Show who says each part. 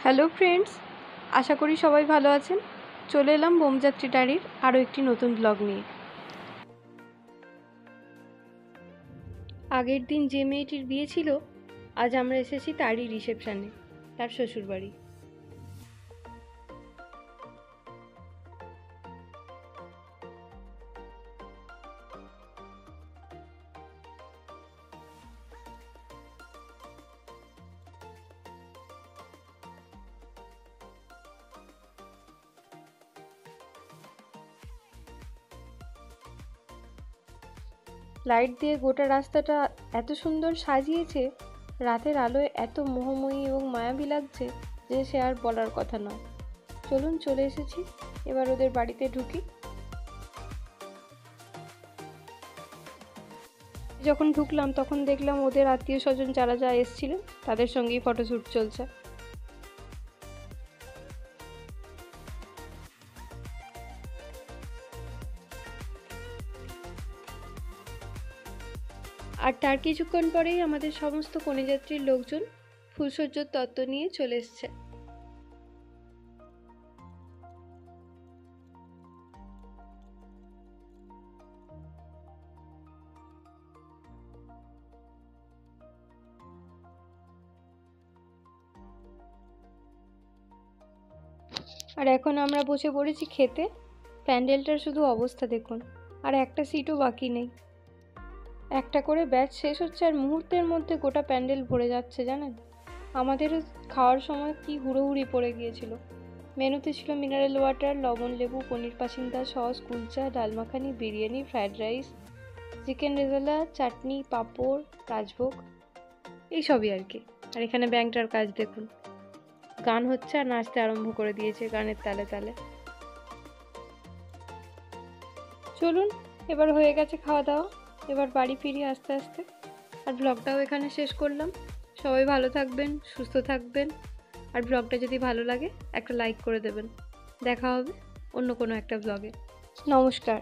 Speaker 1: Hello friends, আশা করি সবাই ভালো আছেন। চলে এলাম বোমযাত্রী ডায়েরির আরও একটি নতুন ব্লগ নিয়ে। আগের দিন যে মেয়েটির বিয়ে ছিল, আজ আমরা এসেছি তারই রিসেপশানে, তার শ্বশুরবাড়ি। লাইট দিয়ে গোটা রাস্তাটা এত সুন্দর সাজিয়েছে, রাতের আলোয় এত মোহময়ী এবং মায়াবী লাগছে যে সে আর বলার কথা নয়। চলুন, চলে এসেছি, এবার ওদের বাড়িতে ঢুকি। যখন ঢুকলাম তখন দেখলাম ওদের আত্মীয় স্বজন যারা যা এসেছিলেন তাদের সঙ্গেই ফটোশ্যুট চলছে। আর তার কিছুক্ষণ পরেই আমাদের সমস্ত কনেযাত্রীর লোকজন ফুলসজ্জার তত্ত্ব নিয়ে চলে এসছে। আর এখন আমরা বসে পড়েছি খেতে। প্যান্ডেলটার শুধু অবস্থা দেখুন, আর একটা সিটও বাকি নেই। একটা করে ব্যাচ শেষ হচ্ছে আর মুহূর্তের মধ্যে গোটা প্যান্ডেল ভরে যাচ্ছে, জানেন। আমাদেরও খাওয়ার সময় কি হুড়োহুড়ি পড়ে গিয়েছিল। মেনুতে ছিল মিনারেল ওয়াটার, লবণ লেবু, পনির pasanda, sauce, kulcha, dal makhani, biryani, fried rice, chicken rezala, chutney, papad, rajbhog, এইসবই আর কি। আর এখানে ব্যাংকটার কাজ দেখুন, গান হচ্ছে আর নাচতে আরম্ভ করে দিয়েছে গানের তালে তালে। চলুন, এবার হয়ে গেছে খাওয়া দাওয়া, এবার বাড়ি ফিরি আস্তে আস্তে। আর ব্লগটাও এখানে শেষ করলাম। সবাই ভালো থাকবেন, সুস্থ থাকবেন। আর ব্লগটা যদি ভালো লাগে একটা লাইক করে দেবেন। দেখা হবে অন্য কোনো একটা ব্লগে। নমস্কার।